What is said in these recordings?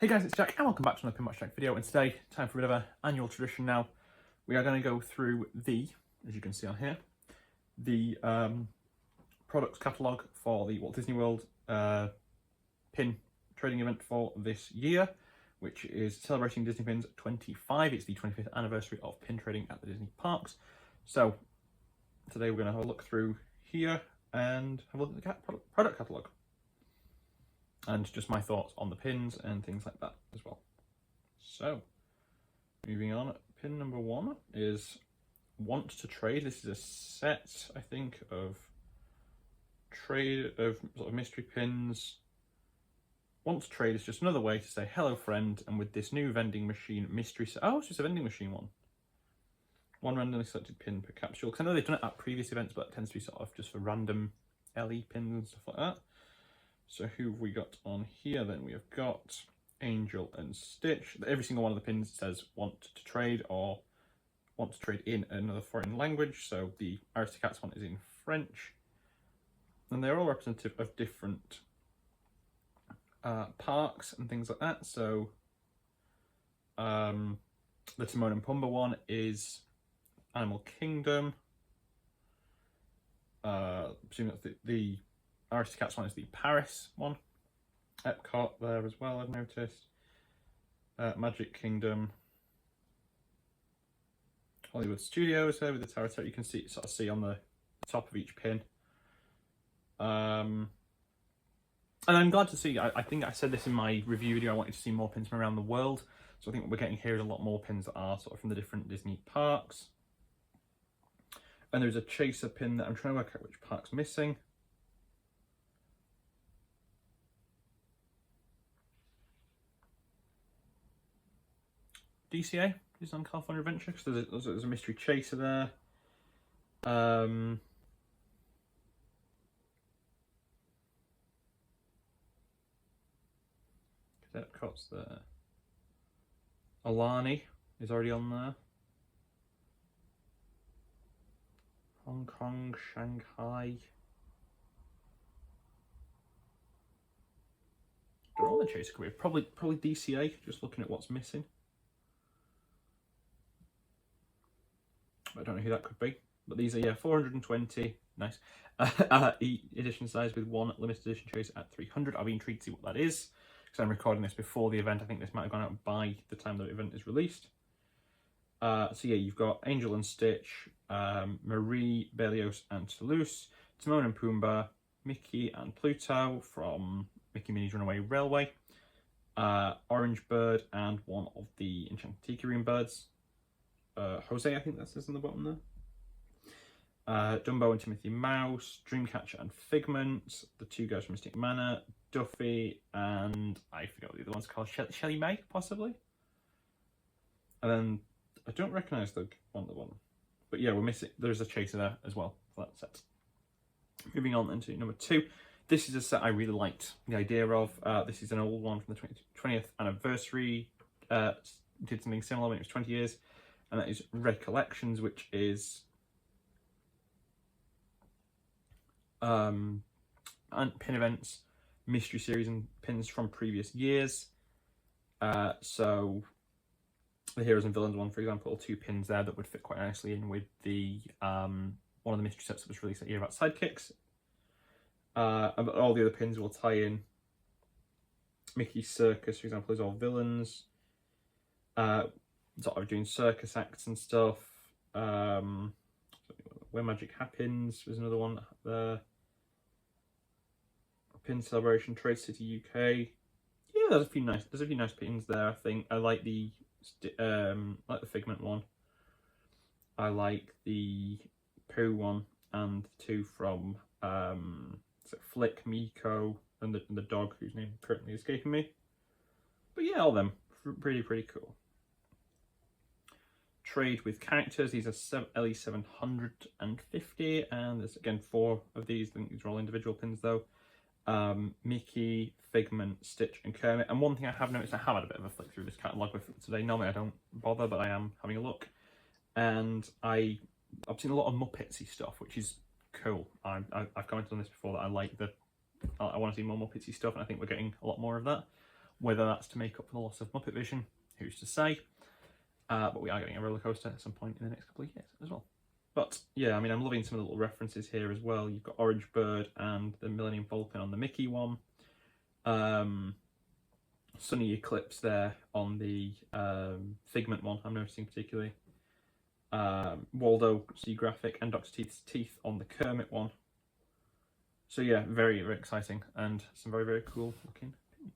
Hey guys, it's Jack and welcome back to another Pinbox Jack video, and today, time for a bit of an annual tradition now. We are going to go through as you can see on here, the products catalogue for the Walt Disney World pin trading event for this year, which is celebrating Disney Pins 25. It's the 25th anniversary of pin trading at the Disney parks. So today we're going to have a look through here and have a look at the product catalogue. And just my thoughts on the pins and things like that as well. So, moving on, pin number 1 is Want to Trade. This is a set, I think, of sort of mystery pins. Want to Trade is just another way to say hello friend, and with this new vending machine mystery set. Oh, it's just a vending machine one. One randomly selected pin per capsule. Because I know they've done it at previous events, but it tends to be sort of just for random LE pins and stuff like that. So who have we got on here then? We have got Angel and Stitch. Every single one of the pins says Want to Trade or Want to Trade in another foreign language. So the Aristocats one is in French. And they're all representative of different parks and things like that. So the Timon and Pumbaa one is Animal Kingdom. Presuming that's the Aristocats one is the Paris one. Epcot there as well, I've noticed. Magic Kingdom. Hollywood Studios there with the Tower. You can sort of see on the top of each pin. And I'm glad to see, I think I said this in my review video, I wanted to see more pins from around the world. So I think what we're getting here is a lot more pins that are sort of from the different Disney parks. And there's a chaser pin that I'm trying to work out which park's missing. DCA is on California Adventure, because there's a mystery chaser there. Epcot's there. Alani is already on there. Hong Kong, Shanghai. Don't know what the chaser could be. Probably DCA, just looking at what's missing. I don't know who that could be, but these are 420, nice, edition size with one limited edition chaser at 300. I'll be intrigued to see what that is, because I'm recording this before the event. I think this might have gone out by the time the event is released. So yeah, you've got Angel and Stitch, Marie, Berlioz and Toulouse, Timon and Pumbaa, Mickey and Pluto from Mickey Minnie's Runaway Railway, Orange Bird and one of the Enchanted Tiki Room birds. Jose, I think that says on the bottom there. Dumbo and Timothy Mouse, Dreamcatcher and Figment, the two guys from Mystic Manor, Duffy, and I forget what the other one's called, Shelly May, possibly? And then, I don't recognise the one. But yeah, we're missing, there's a chaser there as well for that set. Moving on into number 2. This is a set I really liked the idea of. This is an old one from the 20th anniversary. Did something similar when it was 20 years. And that is Recollections, which is and pin events, mystery series and pins from previous years. So the Heroes and Villains one, for example, 2 pins there that would fit quite nicely in with the one of the mystery sets that was released that year about Sidekicks. But all the other pins will tie in. Mickey's Circus, for example, is all villains. Sort of doing circus acts and stuff. Where Magic Happens was another one there. Pin Celebration, Trade City UK. Yeah, there's a few nice pins there. I think I like the Figment one. I like the Pooh one and the 2 from Flick, Miko, and the dog whose name is currently escaping me. But yeah, all of them pretty cool. Trade with characters. These are LE 750, and there's again 4 of these. I think these are all individual pins though. Mickey, Figment, Stitch, and Kermit. And one thing I have noticed, I have had a bit of a flick through this catalogue with today. Normally I don't bother, but I am having a look, and I've seen a lot of Muppetsy stuff, which is cool. I've commented on this before that I like I want to see more Muppetsy stuff, and I think we're getting a lot more of that. Whether that's to make up for the loss of Muppet Vision, who's to say? But we are getting a roller coaster at some point in the next couple of years as well. But yeah, I mean, I'm loving some of the little references here as well. You've got Orange Bird and the Millennium Falcon on the Mickey one. Sunny Eclipse there on the Figment one, I'm noticing particularly. Waldo Sea Graphic and Dr. Teeth's teeth on the Kermit one. So yeah, very, very exciting and some very, very cool looking pins.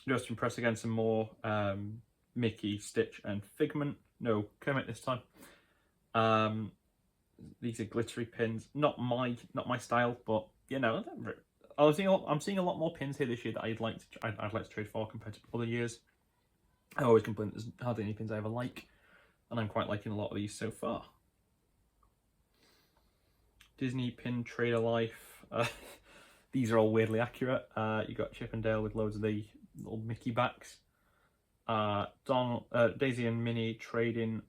Just to impress again, some more Mickey, Stitch and Figment. No, Kermit this time. These are glittery pins. Not my style, but you know, I'm seeing a lot more pins here this year that I'd like to trade for compared to other years. I always complain there's hardly any pins I ever like, and I'm quite liking a lot of these so far. Disney Pin Trader Life. These are all weirdly accurate. You got Chip and Dale with loads of the little Mickey backs. Daisy and Minnie trading.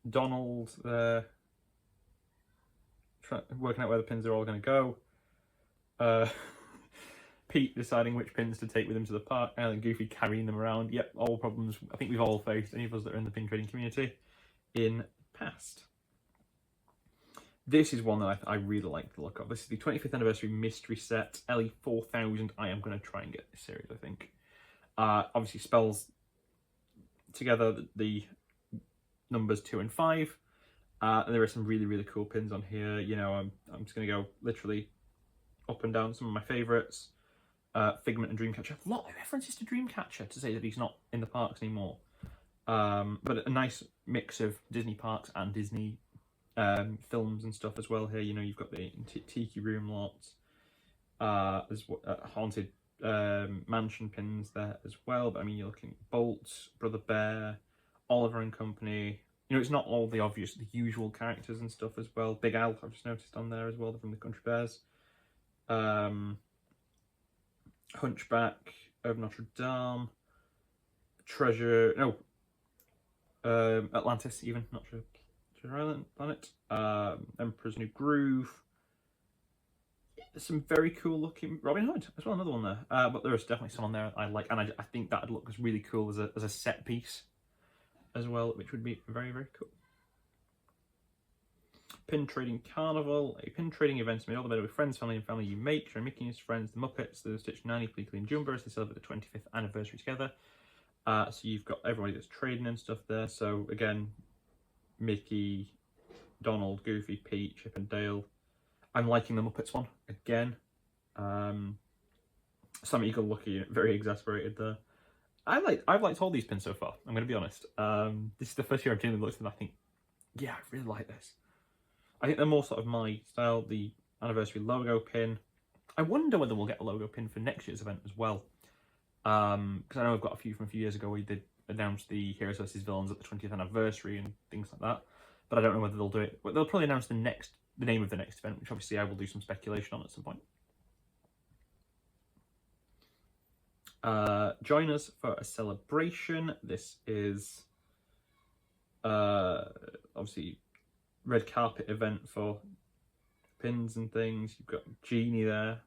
Donald there, working out where the pins are all going to go. Pete deciding which pins to take with him to the park, and then Goofy carrying them around. Yep, all problems I think we've all faced, any of us that are in the pin trading community, in the past. This is one that I really like the look of. This is the 25th anniversary mystery set, LE 4000. I am going to try and get this series, I think. Obviously spells together the numbers 2 and 5. And there are some really, really cool pins on here. You know, I'm just going to go literally up and down some of my favourites. Figment and Dreamcatcher. A lot of references to Dreamcatcher to say that he's not in the parks anymore. But a nice mix of Disney parks and Disney films and stuff as well here. You know, you've got the Tiki Room lots, Haunted Mansion pins there as well. But I mean, you're looking at Bolt, Brother Bear, Oliver and Company. You know, it's not all the usual characters and stuff as well. Big Al, I've just noticed on there as well, from the Country Bears. Hunchback of Notre Dame. Atlantis even, not Treasure Island Planet. Emperor's New Groove. Some very cool looking Robin Hood as well, another one there. But there's definitely some on there I like, and I think that'd look really cool as a set piece as well, which would be very, very cool. Pin Trading Carnival, a pin trading event made all the better with friends, family, and family you make. Showing Mickey and his friends, the Muppets, the Stitch, Nanny, Pleakley, and Jumbo as they celebrate the 25th anniversary together. So you've got everybody that's trading and stuff there. So again, Mickey, Donald, Goofy, Pete, Chip and Dale. I'm liking the Muppets one again. Some Eagle looking very exasperated there. I've liked all these pins so far, I'm going to be honest. This is the first year I've genuinely looked at them. I think, yeah, I really like this. I think they're more sort of my style. The anniversary logo pin. I wonder whether we'll get a logo pin for next year's event as well. Because I know I've got a few from a few years ago where we did announce the Heroes vs Villains at the 20th anniversary and things like that. But I don't know whether they'll do it. Well, they'll probably announce the name of the next event, which obviously I will do some speculation on at some point. Join us for a celebration. This is obviously red carpet event for pins and things. You've got Genie there,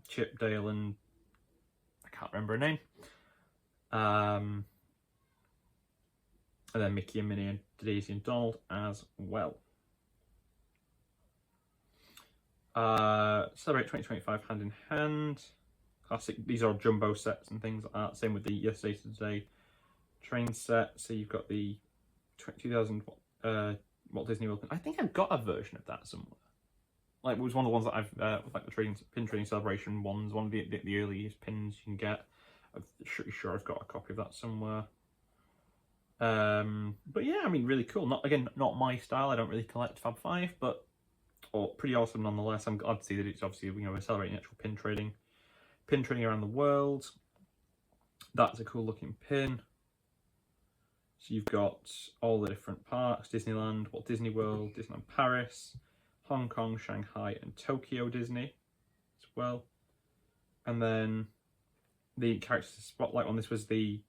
Chip, Dale, and I can't remember her name. And then Mickey and Minnie and Daisy and Donald as well. Celebrate 2025 hand in hand. Classic. These are jumbo sets and things like that. Same with the Yesterday to Today train set. So you've got the 2000 Walt Disney World. I think I've got a version of that somewhere. Like, it was one of the ones that I've like the pin trading celebration ones. One of the earliest pins you can get. I'm pretty sure I've got a copy of that somewhere. But yeah, I mean, really cool. Not my style. I don't really collect Fab 5, but pretty awesome nonetheless. I'm glad to see that it's obviously, you know, we're celebrating actual pin trading around the world. That's a cool looking pin. So you've got all the different parks: Disneyland, Walt Disney World, Disneyland Paris, Hong Kong, Shanghai, and Tokyo Disney as well. And then the character spotlight one. This was the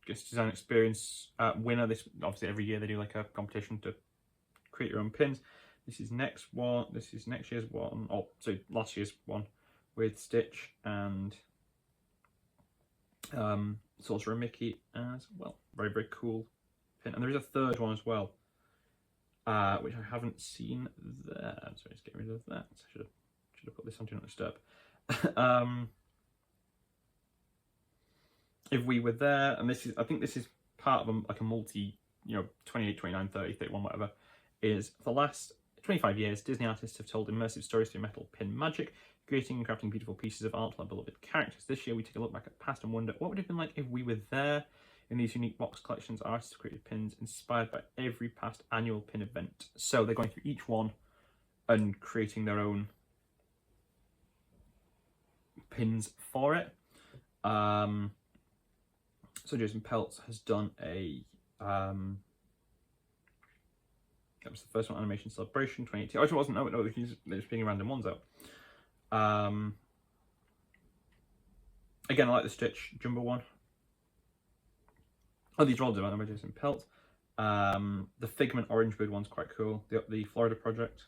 Guest Design Experience winner. This obviously every year they do like a competition to create your own pins. This is next one. This is next year's one. Oh, so last year's one with Stitch and Sorcerer Mickey as well. Very, very cool pin. And there is a third one as well, which I haven't seen there. So let's get rid of that. I should have put this on Do Not Disturb. If we were there, and this is, I think this is part of like a multi, 28, 29, 30, 31, whatever, is for the last 25 years, Disney artists have told immersive stories through metal pin magic, creating and crafting beautiful pieces of art for our beloved characters. This year, we take a look back at the past and wonder what would it have been like if we were there. In these unique box collections, artists have created pins inspired by every past annual pin event. So they're going through each one and creating their own pins for it. So Jason Peltz has done a that was the first one, Animation Celebration 2018. Oh, it wasn't. No, they're just picking random ones out. Again, I like the Stitch Jumbo one. Oh, these are all done by Jason Peltz. The Figment Orange Bird one's quite cool. The Florida Project,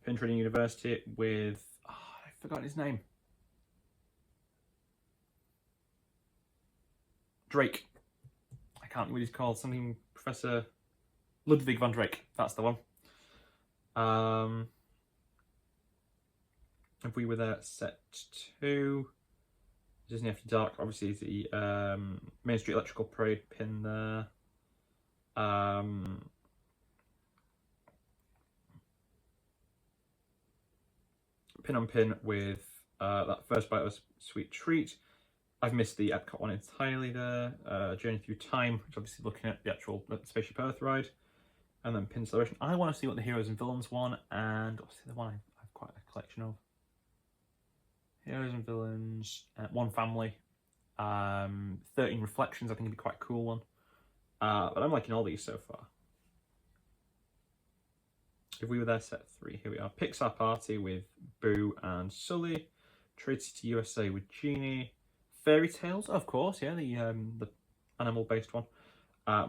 Pin Trading University with I forgot his name. Drake. I can't remember what he's called. Something Professor Ludwig van Drake. That's the one. If we were there, set 2. Disney After Dark, obviously, is the Main Street Electrical Parade pin there. Pin on pin with that First Bite of a Sweet Treat. I've missed the Epcot one entirely there. Journey Through Time, which is obviously looking at the actual Spaceship Earth ride. And then Pin Celebration. I want to see what the Heroes and Villains one, and obviously the one I've quite a collection of. Heroes and Villains, One Family, 13 Reflections, I think would be quite a cool one. But I'm liking all these so far. If we were there, set 3, here we are. Pixar Party with Boo and Sully. Trade City USA with Genie. Fairy Tales, of course, yeah, the animal-based one.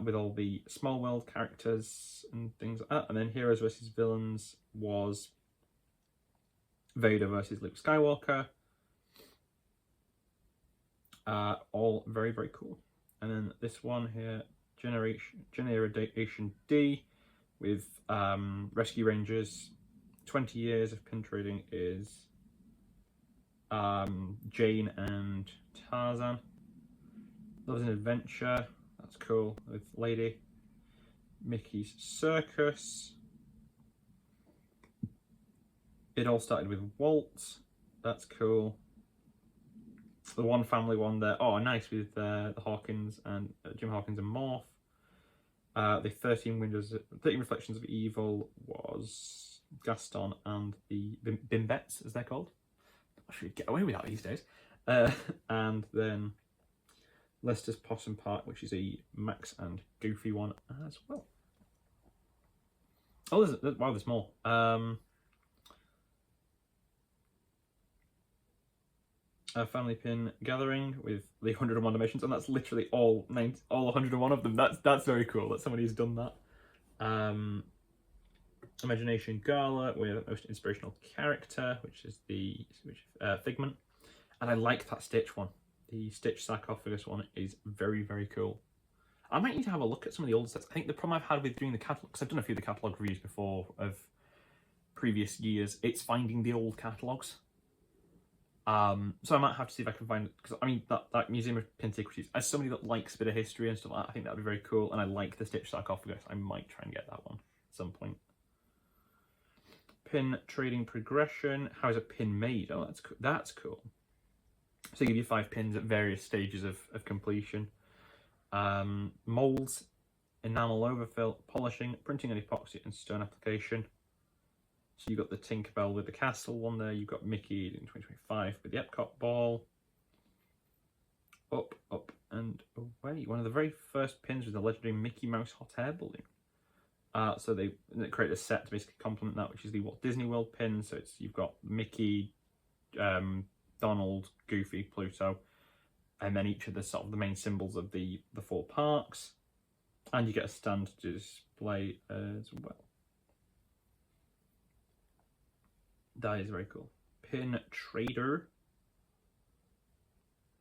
With all the Small World characters and things like that. And then Heroes vs. Villains was Vader versus Luke Skywalker. All very, very cool. And then this one here, Generation D with Rescue Rangers. 20 years of pin trading is Jane and Tarzan. Loves an Adventure. That's cool. With Lady. Mickey's Circus. It all started with Walt. That's cool. The One Family one there. Oh, nice, with the Hawkins and Jim Hawkins and Morph. The 13 Reflections of Evil was Gaston and the Bimbettes, as they're called. I should get away with that these days. And then Lester's Possum Park, which is a Max and Goofy one as well. Oh, there's more. Family Pin Gathering with the 101 Dimensions, and that's literally all 101 of them. That's very cool that somebody's done that. Imagination Gala with Most Inspirational Character, which is Figment, and I like that Stitch one. The Stitch Sarcophagus one is very, very cool. I might need to have a look at some of the older sets. I think the problem I've had with doing the catalogue, because I've done a few of the catalogue reviews before of previous years, it's finding the old catalogues. So I might have to see if I can find it, because I mean that Museum of Antiquities, as somebody that likes a bit of history and stuff like that, I think that would be very cool, and I like the Stitch Sarcophagus. I might try and get that one at some point. Pin Trading Progression. How is a pin made? Oh, that's cool. So they give you 5 pins at various stages of completion. Molds, enamel overfill, polishing, printing and epoxy, and stone application. So you've got the Tinkerbell with the castle one there. You've got Mickey in 2025 with the Epcot ball. Up, up, and away. One of the very first pins was the legendary Mickey Mouse hot air balloon. So they create a set to basically complement that, which is the Walt Disney World pin. So you've got Mickey, Donald, Goofy, Pluto, and then each of the the main symbols of the 4 parks. And you get a stand to display as well. That is very cool. Pin Trader.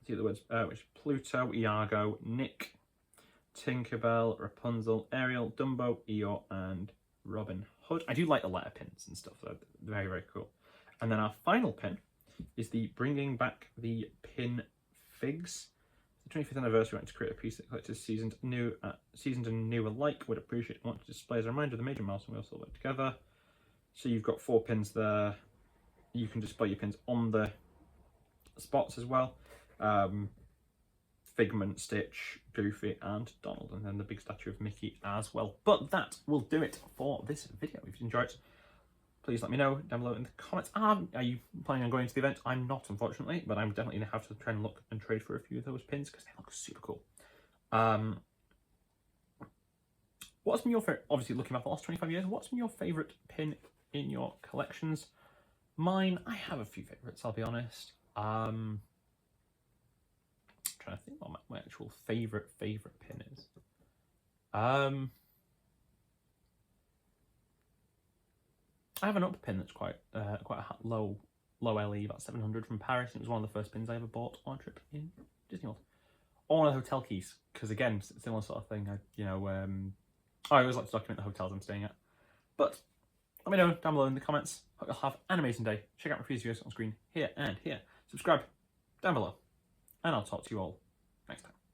See the words, which Pluto, Iago, Nick, Tinkerbell, Rapunzel, Ariel, Dumbo, Eeyore, and Robin Hood. I do like the letter pins and stuff, though. Very, very cool. And then our final pin is the Bringing Back the Pin Figs. The 25th anniversary, went to create a piece that collectors seasoned and new alike would appreciate and want to display as a reminder of the major milestone we all celebrate together. So you've got 4 pins there. You can display your pins on the spots as well. Figment, Stitch, Goofy, and Donald, and then the big statue of Mickey as well. But that will do it for this video. If you enjoyed it, please let me know down below in the comments. Are you planning on going to the event? I'm not, unfortunately, but I'm definitely going to have to try and look and trade for a few of those pins because they look super cool. What's been your favourite, obviously looking back the last 25 years, what's been your favourite pin in your collections? Mine, I have a few favourites, I'll be honest. I'm trying to think what my actual favourite pin is. I have an upper pin that's quite a low LE, about 700 from Paris. It was one of the first pins I ever bought on a trip in Disney World. Or one of the hotel keys, because again, similar sort of thing. I always like to document the hotels I'm staying at. But let me know down below in the comments. Hope you'll have an amazing day. Check out my previous videos on screen here and here. Subscribe down below. And I'll talk to you all next time.